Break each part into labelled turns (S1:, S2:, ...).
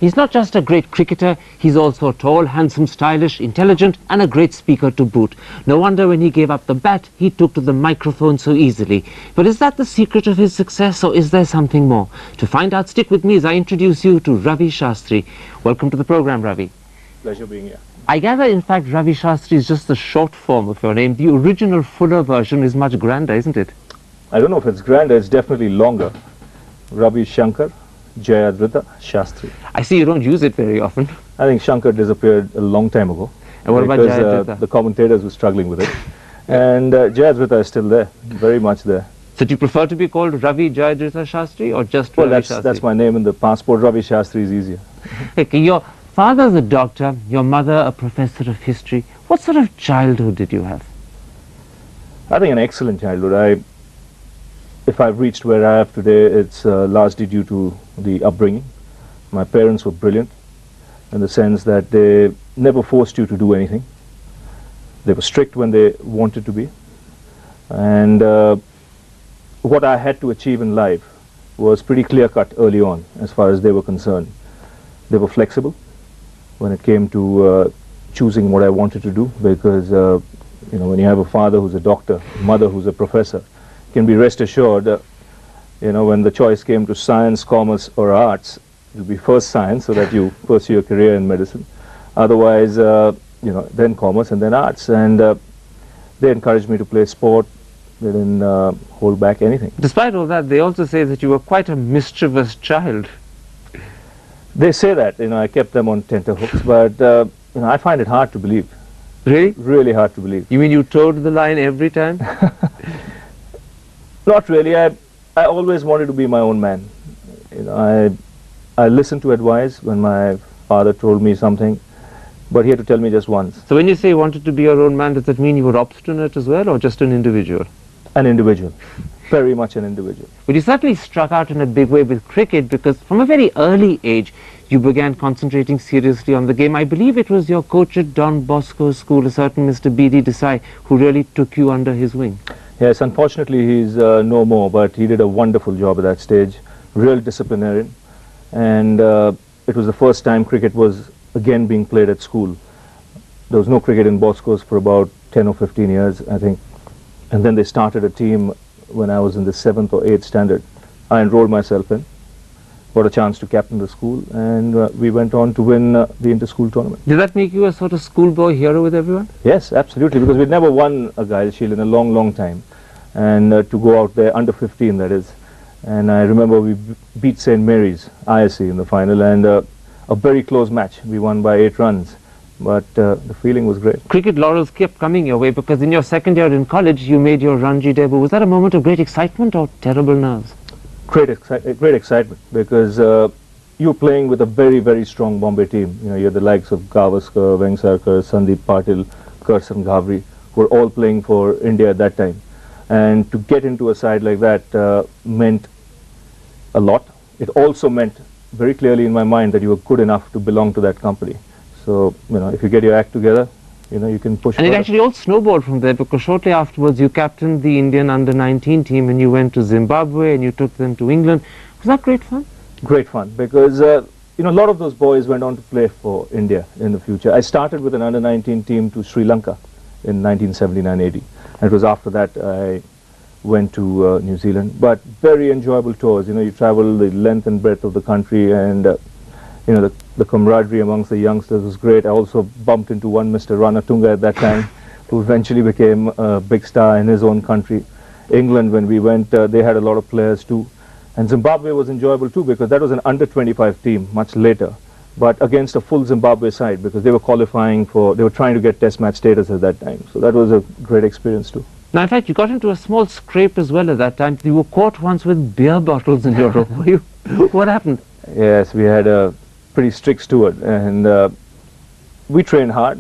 S1: He's not just a great cricketer, he's also tall, handsome, stylish, intelligent and a great speaker to boot. No wonder when he gave up the bat, he took to the microphone so easily. But is that the secret of his success, or is there something more? To find out, stick with me as I introduce you to Ravi Shastri. Welcome to the program, Ravi.
S2: Pleasure being here.
S1: I gather, in fact, Ravi Shastri is just the short form of your name. The original, fuller version is much grander, isn't it?
S2: I don't know if it's grander, it's definitely longer. Ravi Shankar, Jayadrita, Shastri.
S1: I see you don't use it very often.
S2: I think Shankar disappeared a long time ago.
S1: And what about Jayadrita?
S2: The commentators were struggling with it. And Jayadrita is still there, very much there.
S1: So do you prefer to be called Ravi Jayadrita Shastri or just Ravi Shastri?
S2: That's my name in the passport. Ravi Shastri is easier.
S1: Okay, your father's a doctor, your mother a professor of history. What sort of childhood did you have?
S2: I think an excellent childhood. If I've reached where I have today, it's largely due to the upbringing. My parents were brilliant in the sense that they never forced you to do anything. They were strict when they wanted to be. And what I had to achieve in life was pretty clear-cut early on as far as they were concerned. They were flexible when it came to choosing what I wanted to do, because when you have a father who's a doctor, mother who's a professor, you can be rest assured when the choice came to science, commerce or arts, it would be first science so that you pursue a career in medicine. Otherwise, then commerce and then arts. And they encouraged me to play sport. They didn't hold back anything.
S1: Despite all that, they also say that you were quite a mischievous child.
S2: They say that, I kept them on tenterhooks, but I find it hard to believe.
S1: Really?
S2: Really hard to believe.
S1: You mean you towed the line every time?
S2: Not really. I always wanted to be my own man. I listened to advice when my father told me something, but he had to tell me just once.
S1: So when you say you wanted to be your own man, does that mean you were obstinate as well, or just an individual?
S2: An individual. Very much an individual.
S1: But you certainly struck out in a big way with cricket, because from a very early age you began concentrating seriously on the game. I believe it was your coach at Don Bosco's school, a certain Mr. B.D. Desai, who really took you under his wing.
S2: Yes, unfortunately he's no more, but he did a wonderful job at that stage. Real disciplinarian. And it was the first time cricket was again being played at school. There was no cricket in Bosco's for about 10 or 15 years, I think. And then they started a team when I was in the 7th or 8th standard. I enrolled myself in, got a chance to captain the school, and we went on to win the inter-school tournament.
S1: Did that make you a sort of schoolboy hero with everyone?
S2: Yes, absolutely, because we'd never won a Guile Shield in a long, long time. And to go out there, under 15 that is. And I remember we beat St. Mary's, ISC, in the final, and a very close match. We won by 8 runs. But the feeling was great. Cricket
S1: laurels kept coming your way, because in your second year in college you made your Ranji debut. Was that a moment of great excitement or terrible nerves?
S2: Great excitement, because you're playing with a very, very strong Bombay team. You had the likes of Gavaskar, Vengsarkar, Sandeep Patil, Karsan Ghavri, who were all playing for India at that time. And to get into a side like that meant a lot. It also meant very clearly in my mind that you were good enough to belong to that company. So, if you get your act together, you can push
S1: And
S2: further.
S1: It actually all snowballed from there, because shortly afterwards you captained the Indian under-19 team and you went to Zimbabwe and you took them to England. Was that great fun?
S2: Great fun, because a lot of those boys went on to play for India in the future. I started with an under-19 team to Sri Lanka in 1979-80. And it was after that I went to New Zealand. But very enjoyable tours. You travel the length and breadth of the country, and the camaraderie amongst the youngsters was great. I also bumped into one Mr. Ranatunga at that time, who eventually became a big star in his own country. England, when we went, they had a lot of players too. And Zimbabwe was enjoyable too, because that was an under-25 team much later, but against a full Zimbabwe side, because they were qualifying they were trying to get test match status at that time. So that was a great experience too.
S1: Now, in fact, you got into a small scrape as well at that time. You were caught once with beer bottles in your room. What happened?
S2: Yes, we had a pretty strict steward, and we trained hard.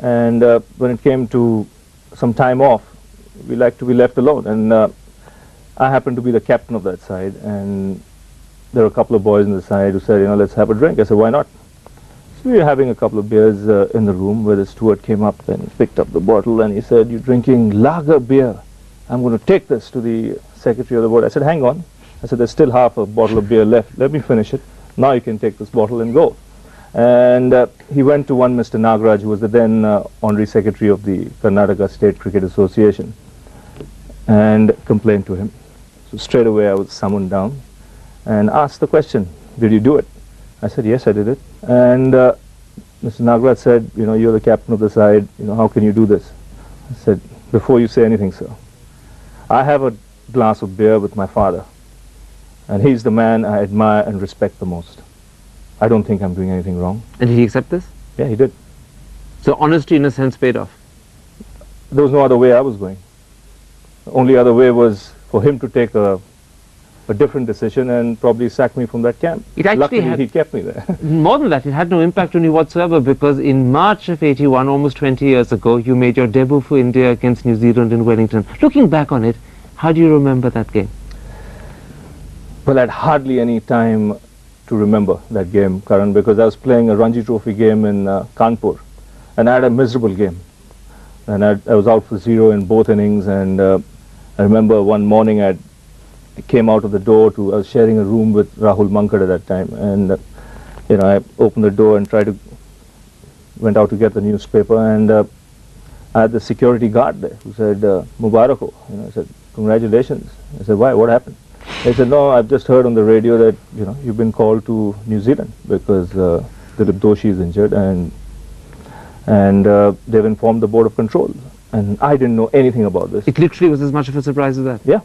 S2: And when it came to some time off, we liked to be left alone. And I happened to be the captain of that side, and there were a couple of boys on the side who said, let's have a drink. I said, why not? So we were having a couple of beers in the room, where the steward came up and picked up the bottle, and he said, you're drinking lager beer. I'm going to take this to the secretary of the board. I said, hang on. I said, there's still half a bottle of beer left. Let me finish it. Now you can take this bottle and go. And he went to one Mr. Nagaraj, who was the then Honorary Secretary of the Karnataka State Cricket Association, and complained to him. So straight away I was summoned down and asked the question, did you do it? I said, yes, I did it. And Mr. Nagaraj said, you know, you're the captain of the side, you know, how can you do this? I said, before you say anything, sir, I have a glass of beer with my father, and he's the man I admire and respect the most. I don't think I'm doing anything wrong.
S1: And did he accept this?
S2: Yeah, he did.
S1: So honesty in a sense paid off.
S2: There was no other way I was going. The only other way was for him to take a different decision and probably sack me from that camp.
S1: It actually
S2: Luckily, he kept me there.
S1: More than that, it had no impact on you whatsoever, because in March of 81, almost 20 years ago, you made your debut for India against New Zealand in Wellington. Looking back on it, how do you remember that game?
S2: Well, I had hardly any time to remember that game, Karan, because I was playing a Ranji Trophy game in Kanpur, and I had a miserable game. And I was out for 0 in both innings, and I remember one morning I came out of the door I was sharing a room with Rahul Mankad at that time, and you know, I opened the door and went out to get the newspaper, and I had the security guard there who said, Mubarako. You know, I said, congratulations. I said, why, what happened? He said, no, I've just heard on the radio that, you know, you've been called to New Zealand because Dilip Doshi is injured, and they've informed the Board of Control. And I didn't know anything about this.
S1: It literally was as much of a surprise as that?
S2: Yeah.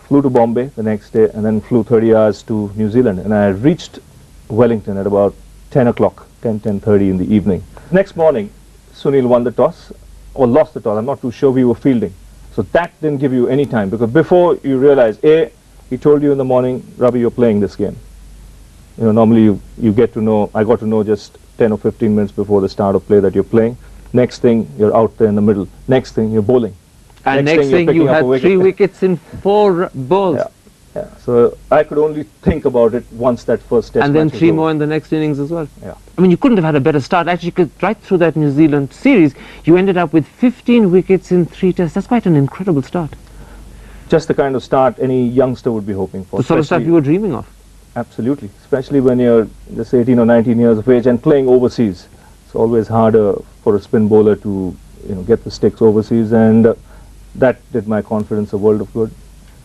S2: Flew to Bombay the next day, and then flew 30 hours to New Zealand. And I reached Wellington at about 10 o'clock, 10:30 in the evening. Next morning, Sunil won the toss, or lost the toss, I'm not too sure, we were fielding. So that didn't give you any time, because before you realize, he told you in the morning, Ravi, you're playing this game. You know, normally you get to know, I got to know just 10 or 15 minutes before the start of play that you're playing. Next thing, you're out there in the middle. Next thing, you're bowling.
S1: And next thing you had 3 wickets in 4 balls.
S2: Yeah. So I could only think about it once that first test.
S1: And then 3 more in the next innings as well.
S2: Yeah.
S1: I mean, you couldn't have had a better start. Actually, right through that New Zealand series, you ended up with 15 wickets in 3 tests. That's quite an incredible start.
S2: Just the kind of start any youngster would be hoping for.
S1: The sort of stuff you were dreaming of.
S2: Absolutely. Especially when you're just 18 or 19 years of age and playing overseas. It's always harder for a spin bowler to, you know, get the sticks overseas, and that did my confidence a world of good.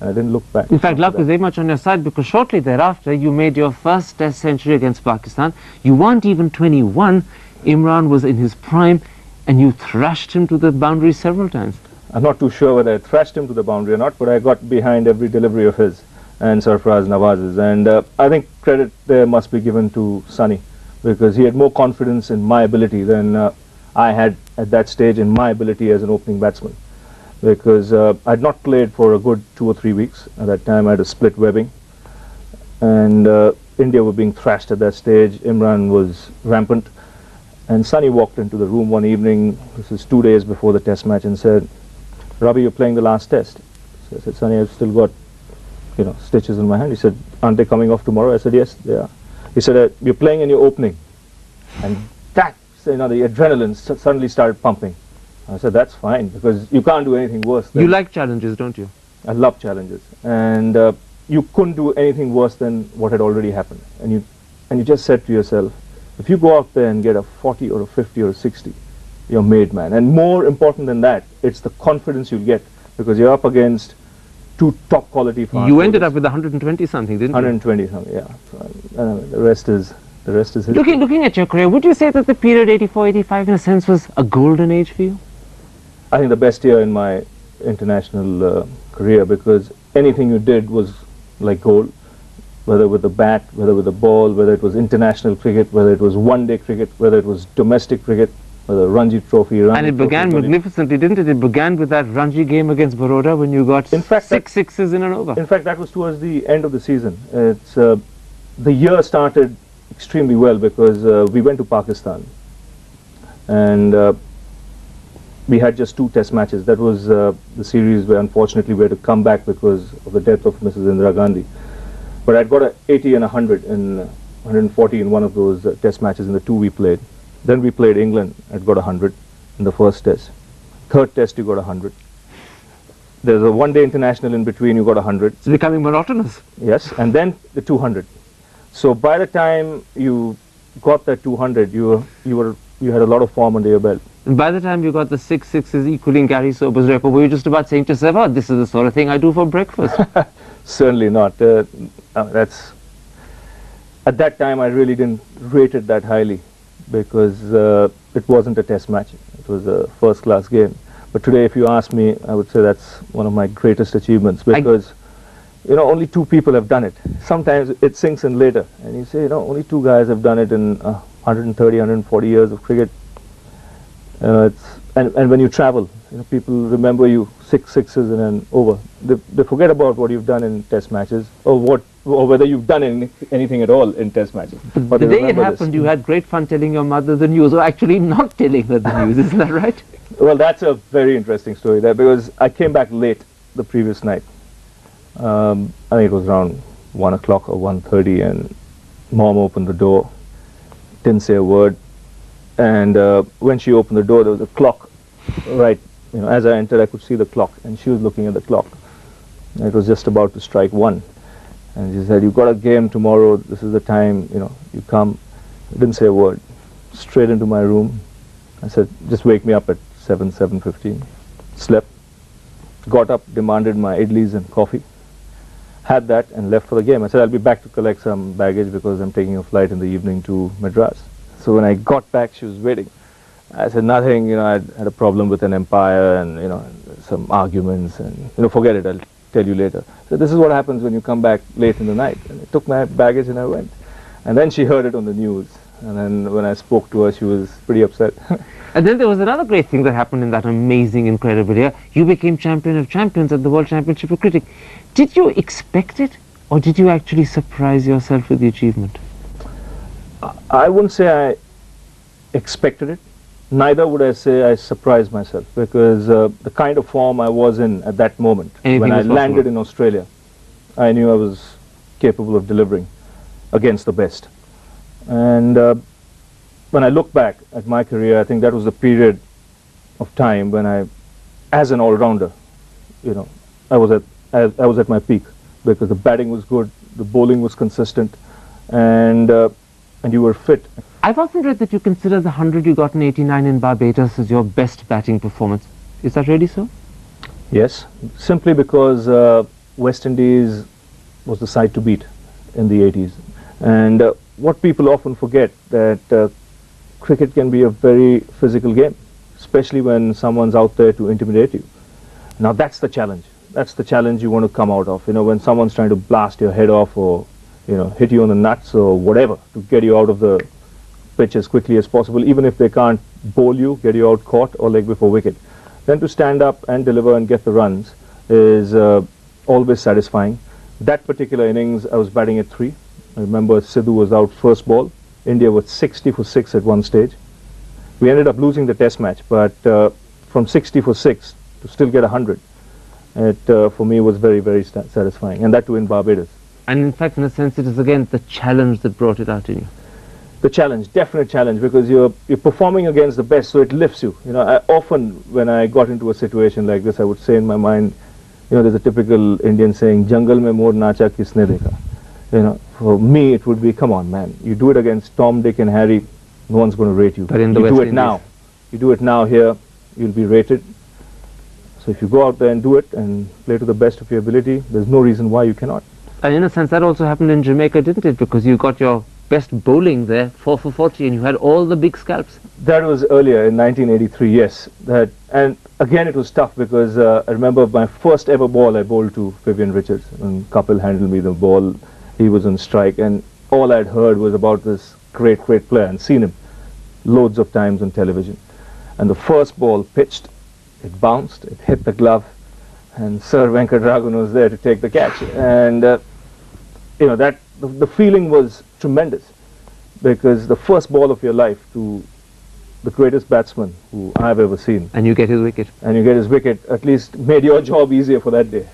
S2: And I didn't look back.
S1: In fact, luck was very much on your side, because shortly thereafter you made your first test century against Pakistan. You weren't even 21. Imran was in his prime, and you thrashed him to the boundary several times.
S2: I'm not too sure whether I thrashed him to the boundary or not, but I got behind every delivery of his and Sarfaraz Nawaz's. And I think credit there must be given to Sunny, because he had more confidence in my ability than I had at that stage in my ability as an opening batsman. Because I'd not played for a good 2 or 3 weeks. At that time I had a split webbing, and India were being thrashed at that stage. Imran was rampant, and Sunny walked into the room one evening, this is 2 days before the test match, and said, Ravi, you're playing the last test. So I said, Sunny, I've still got, you know, stitches in my hand. He said, aren't they coming off tomorrow? I said, yes, they are. He said, you're playing and you're opening. And that, you know, the adrenaline suddenly started pumping. I said, that's fine, because you can't do anything worse than...
S1: You like challenges, don't you?
S2: I love challenges. And you couldn't do anything worse than what had already happened. And you just said to yourself, if you go out there and get a 40 or a 50 or a 60, you're made, man. And more important than that, it's the confidence you'll get, because you're up against 2 top quality fast
S1: You ended up with 120 something, didn't
S2: 120 something, yeah. So, the rest is history.
S1: Looking at your career, would you say that the period 84-85 in a sense was a golden age for you?
S2: I think the best year in my international career, because anything you did was like gold, whether with the bat, whether with the ball, whether it was international cricket, whether it was one-day cricket, whether it was domestic cricket, whether Ranji Trophy.
S1: And it began magnificently, didn't it? It began with that Ranji game against Baroda when you got 6 sixes in an over.
S2: In fact, that was towards the end of the season. It's the year started extremely well, because we went to Pakistan, and we had just 2 test matches. That was the series where unfortunately we had to come back because of the death of Mrs. Indira Gandhi. But I'd got an 80 and 100 and 140 in one of those test matches in the 2 we played. Then we played England. I'd got 100 in the first test. Third test you got 100. There's a one-day international in between, you got 100.
S1: It's becoming monotonous.
S2: Yes, and then the 200. So by the time you got that 200, you had a lot of form under your belt.
S1: And by the time you got the 6 sixes equaling Gary Sober's record, were you just about saying to yourself, oh, this is the sort of thing I do for breakfast?
S2: Certainly not. That's at that time I really didn't rate it that highly because it wasn't a test match. It was a first-class game. But today, if you ask me, I would say that's one of my greatest achievements because, you know, only 2 people have done it. Sometimes it sinks in later, and you say, you know, only 2 guys have done it in 130, 140 years of cricket. And when you travel, you know, people remember you 6 sixes and then over. They forget about what you've done in test matches or whether you've done anything at all in test matches. But
S1: the day it happened, you had great fun telling your mother the news, or actually not telling her the news, isn't that right?
S2: Well, that's a very interesting story there because I came back late the previous night. I think it was around 1 o'clock or 1:30, and Mom opened the door, didn't say a word, and when she opened the door, there was a clock. Right, you know, as I entered, I could see the clock, and she was looking at the clock. It was just about to strike 1, and she said, "You've got a game tomorrow. This is the time. You know, you come." I didn't say a word. Straight into my room. I said, "Just wake me up at 7:15. Slept. Got up, demanded my idlis and coffee. Had that and left for the game. I said, I'll be back to collect some baggage because I'm taking a flight in the evening to Madras. So when I got back, she was waiting. I said, nothing, you know, I had a problem with an umpire and, you know, some arguments and, you know, forget it, I'll tell you later. So this is what happens when you come back late in the night. And I took my baggage and I went. And then she heard it on the news. And then when I spoke to her, she was pretty upset.
S1: And then there was another great thing that happened in that amazing, incredible year. You became champion of champions at the World Championship of Cricket. Did you expect it, or did you actually surprise yourself with the achievement?
S2: I wouldn't say I expected it. Neither would I say I surprised myself, because the kind of form I was in at that moment, when I landed in Australia, I knew I was capable of delivering against the best. And when I look back at my career, I think that was the period of time when I, as an all-rounder, you know, I was at my peak, because the batting was good, the bowling was consistent, and you were fit.
S1: I've often read that you consider the 100 you got in '89 in Barbados as your best batting performance. Is that really so?
S2: Yes, simply because West Indies was the side to beat in the 80s. And what people often forget, that cricket can be a very physical game, especially when someone's out there to intimidate you. Now that's the challenge. That's the challenge you want to come out of. You know, when someone's trying to blast your head off or, you know, hit you on the nuts or whatever to get you out of the pitch as quickly as possible, even if they can't bowl you, get you out caught or leg before wicket. Then to stand up and deliver and get the runs is always satisfying. That particular innings, I was batting at 3. I remember Sidhu was out first ball. India was 60 for 6 at one stage. We ended up losing the test match, but from 60 for 6 to still get 100, it for me was very, very satisfying, and that too in Barbados.
S1: And in fact, in a sense, it is again the challenge that brought it out in you.
S2: The challenge, definite challenge, because you're performing against the best, so it lifts you. You know, I often, when I got into a situation like this, I would say in my mind, you know, there's a typical Indian saying, "Jungle mein mor nacha kisne dekha." You know, for me it would be, come on man, you do it against Tom, Dick and Harry, no one's going to rate you.
S1: But in the
S2: you
S1: West
S2: do it
S1: Indies.
S2: now. You do it now here, you'll be rated. So if you go out there and do it and play to the best of your ability, there's no reason why you cannot.
S1: And in a sense, that also happened in Jamaica, didn't it? Because you got your best bowling there, 4 for 40, and you had all the big scalps.
S2: That was earlier in 1983, yes. And again it was tough because I remember my first ever ball I bowled to Vivian Richards, and Kapil handled me the ball. He was on strike, and all I'd heard was about this great player and seen him loads of times on television. And the first ball pitched, it bounced, it hit the glove, and Sir Venkatraman was there to take the catch. And you know, that the feeling was tremendous, because the first ball of your life to the greatest batsman who I've ever seen,
S1: And you get his wicket.
S2: and you get his wicket, at least made your job easier for that day.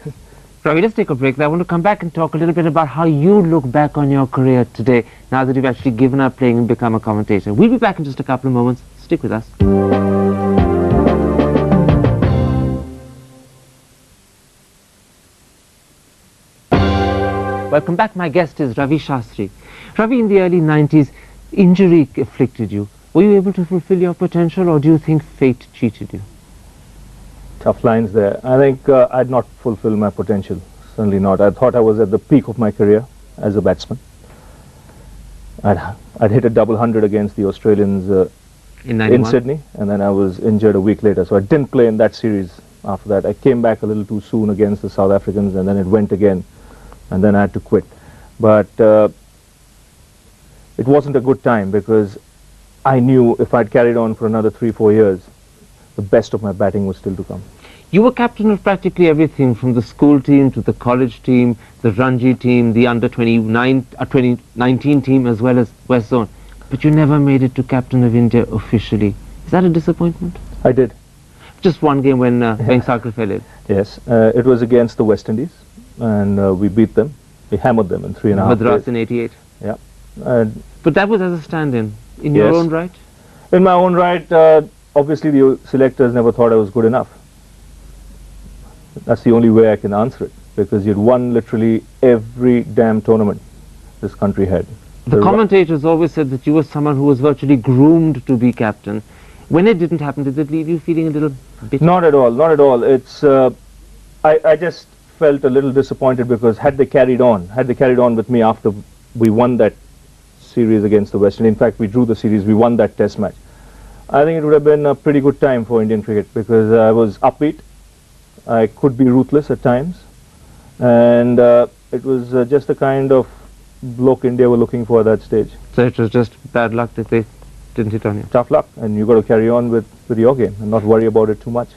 S1: Ravi, let's take a break. I want to come back and talk a little bit about how you look back on your career today, now that you've actually given up playing and become a commentator. We'll be back in just a couple of moments. Stick with us. Welcome back. My guest is Ravi Shastri. Ravi, in the early 90s, injury afflicted you. Were you able to fulfill your potential, or do you think fate cheated you?
S2: Tough lines there. I think I'd not fulfilled my potential. Certainly not. I thought I was at the peak of my career as a batsman. I'd hit a double hundred against the Australians in Sydney, and then I was injured a week later. So I didn't play in that series after that. I came back a little too soon against the South Africans, and then it went again, and then I had to quit. But it wasn't a good time, because I knew if I'd carried on for another 3-4 years, the best of my batting was still to come.
S1: You were captain of practically everything, from the school team to the college team, the Ranji team, the under 2019 team, as well as West Zone. But you never made it to captain of India officially. Is that a disappointment?
S2: I did.
S1: Just one game when Venksagar fell in.
S2: Yes, it was against the West Indies, and we beat them. We hammered them in 3.5
S1: Madras
S2: days.
S1: in 88.
S2: Yeah.
S1: But that was as a stand-in, in your
S2: Yes.
S1: own right?
S2: In my own right, obviously the selectors never thought I was good enough. That's the only way I can answer it, because you'd won literally every damn tournament this country had.
S1: The commentators always said that you were someone who was virtually groomed to be captain. When it didn't happen, did it leave you feeling a little bitter?
S2: Not at all, not at all. It's I just felt a little disappointed, because had they carried on with me after we won that series against the West Indies, in fact we drew the series, we won that test match, I think it would have been a pretty good time for Indian cricket, because I was upbeat, I could be ruthless at times, and it was just the kind of bloke India were looking for at that stage.
S1: So it was just bad luck that they didn't hit on you?
S2: Tough luck, and you got to carry on with your game and not worry about it too much.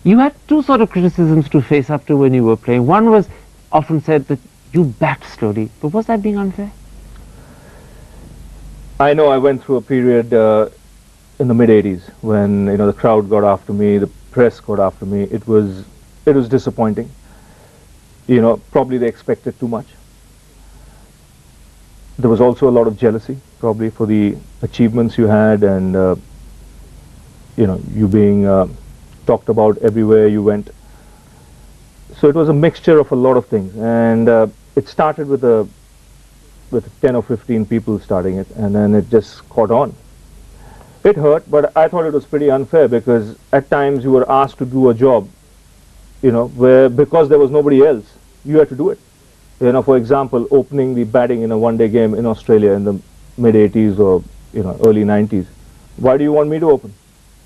S1: You had two sort of criticisms to face up to when you were playing. One was often said that you bat slowly, but was that being unfair?
S2: I know I went through a period in the mid-80s when the crowd got after me, the press got after me. It was disappointing. Probably they expected too much. There was also a lot of jealousy, probably, for the achievements you had, and you being talked about everywhere you went. So it was a mixture of a lot of things, and it started with 10 or 15 people starting it, and then it just caught on. It hurt, but I thought it was pretty unfair, because at times you were asked to do a job, where because there was nobody else, you had to do it. For example, opening the batting in a one-day game in Australia in the mid-80s or early 90s. Why do you want me to open?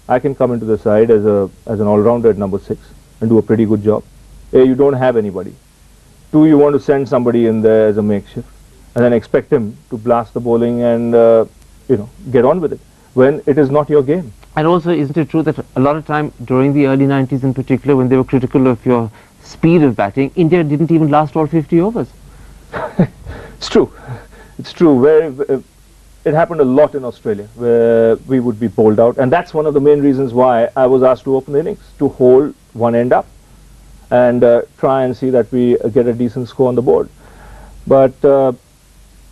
S2: I can come into the side as an all-rounder at number 6 and do a pretty good job. A, you don't have anybody. 2, you want to send somebody in there as a makeshift and then expect him to blast the bowling and get on with it, when it is not your game.
S1: And also, isn't it true that a lot of time during the early 90s in particular, when they were critical of your speed of batting, India didn't even last all 50 overs?
S2: It's true. It's true. It happened a lot in Australia, where we would be bowled out, and that's one of the main reasons why I was asked to open the innings, to hold one end up and try and see that we get a decent score on the board. But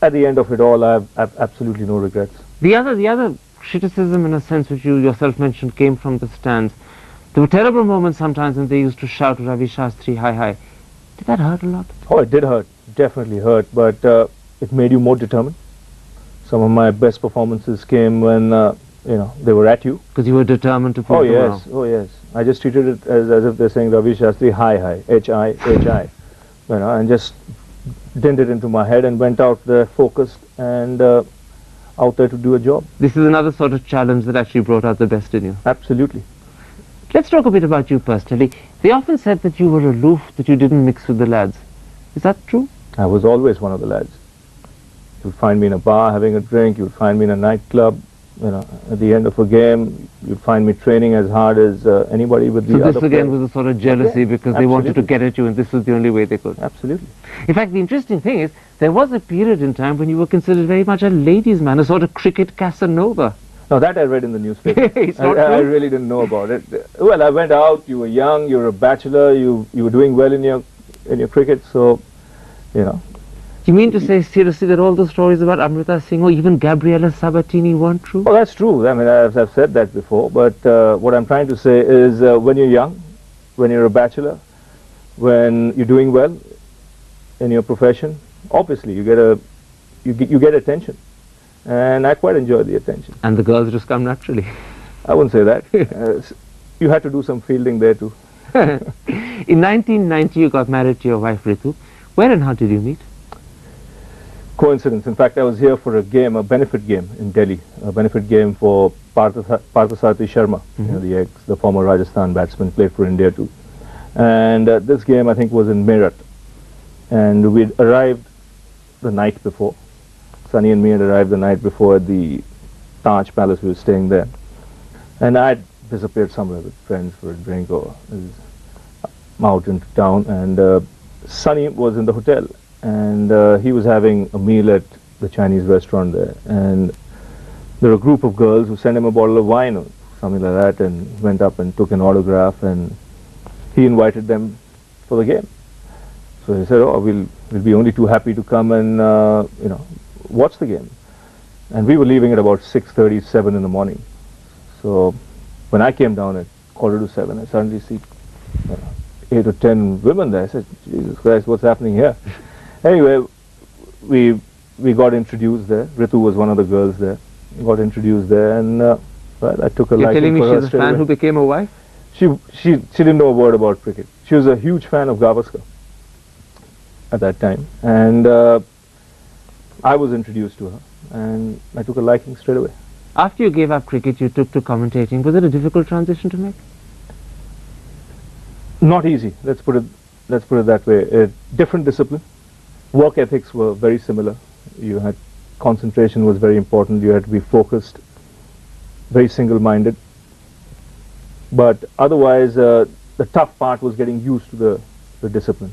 S2: at the end of it all, I have absolutely no regrets.
S1: The other criticism, in a sense, which you yourself mentioned, came from the stands. There were terrible moments sometimes when they used to shout Ravi Shastri, hi, hi. Did that hurt a lot?
S2: Oh, it did hurt. Definitely hurt, but it made you more determined. Some of my best performances came when, they were at you.
S1: Because you were determined to prove them wrong.
S2: Oh yes. I just treated it as if they're saying Ravi Shastri, hi, hi, H-I, H-I. And just dinned it into my head and went out there focused and out there to do a job.
S1: This is another sort of challenge that actually brought out the best in you.
S2: Absolutely.
S1: Let's talk a bit about you personally. They often said that you were aloof, that you didn't mix with the lads. Is that true?
S2: I was always one of the lads. You'd find me in a bar having a drink, you'd find me in a nightclub, at the end of a game, you'd find me training as hard as anybody with the other
S1: So this again
S2: players.
S1: was a sort of jealousy, because they wanted to get at you, and this was the only way they could.
S2: Absolutely.
S1: In fact, the interesting thing is, there was a period in time when you were considered very much a ladies' man, a sort of cricket Casanova.
S2: Now that I read in the newspaper.
S1: It's not
S2: I
S1: true?
S2: really didn't know about it. Well, I went out, you were young, you were a bachelor, you were doing well in your cricket, so,
S1: You mean to say seriously that all those stories about Amrita Singh or even Gabriela Sabatini weren't true?
S2: Oh, that's true. I mean, I've said that before, but what I'm trying to say is when you're young, when you're a bachelor, when you're doing well in your profession, obviously you get attention, and I quite enjoy the attention.
S1: And the girls just come naturally.
S2: I wouldn't say that. You had to do some fielding there too.
S1: In 1990, you got married to your wife Ritu. Where and how did you meet?
S2: Coincidence. In fact, I was here for a game, a benefit game in Delhi, a benefit game for Parthasarathi Sharma, the former Rajasthan batsman, played for India too. And this game, I think, was in Meerut. And we'd arrived the night before. Sunny and me had arrived the night before at the Taj Palace. We were staying there. And I'd disappeared somewhere with friends for a drink or out into town. And Sunny was in the hotel. And he was having a meal at the Chinese restaurant there. And there were a group of girls who sent him a bottle of wine or something like that, and went up and took an autograph, and he invited them for the game. So he said, oh, we'll be only too happy to come and watch the game. And we were leaving at about 6:37 in the morning. So when I came down at 6:45, I suddenly see 8 or 10 women there. I said, Jesus Christ, what's happening here? Anyway, we got introduced there. Ritu was one of the girls there. Got introduced there, and well, I took a liking for her.
S1: You're telling me she's a fan
S2: away.
S1: who became a wife?
S2: She didn't know a word about cricket. She was a huge fan of Gavaskar at that time, and I was introduced to her, and I took a liking straight away.
S1: After you gave up cricket, you took to commentating. Was it a difficult transition to make?
S2: Not easy. Let's put it that way. Different discipline. Work ethics were very similar. You had concentration was very important. You had to be focused, very single-minded. But otherwise, the tough part was getting used to the discipline.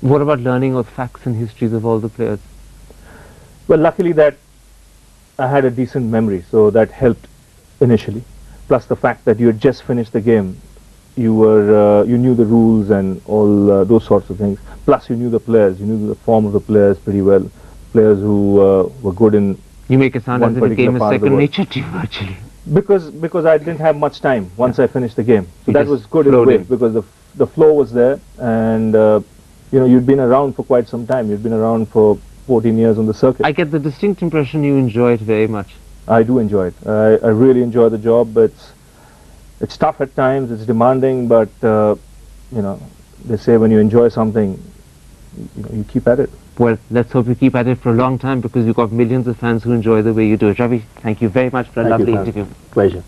S1: What about learning of facts and histories of all the players?
S2: Well, luckily that I had a decent memory, so that helped initially. Plus the fact that you had just finished the game, you knew the rules and all those sorts of things. Plus you knew the players, you knew the form of the players pretty well. Players who were good in
S1: You make it sound as if it became a second nature to you, actually.
S2: Because I didn't have much time once I finished the game. So
S1: You
S2: that
S1: just
S2: was good in a
S1: flowed
S2: way,
S1: in.
S2: because the flow was there, and you'd been around for quite some time. You'd been around for 14 years on the circuit.
S1: I get the distinct impression you enjoy it very much.
S2: I do enjoy it. I really enjoy the job. It's tough at times, it's demanding, but they say when you enjoy something, you keep at it.
S1: Well, let's hope you keep at it for a long time, because you've got millions of fans who enjoy the way you do it. Ravi, thank you very much for a lovely interview.
S2: Pleasure.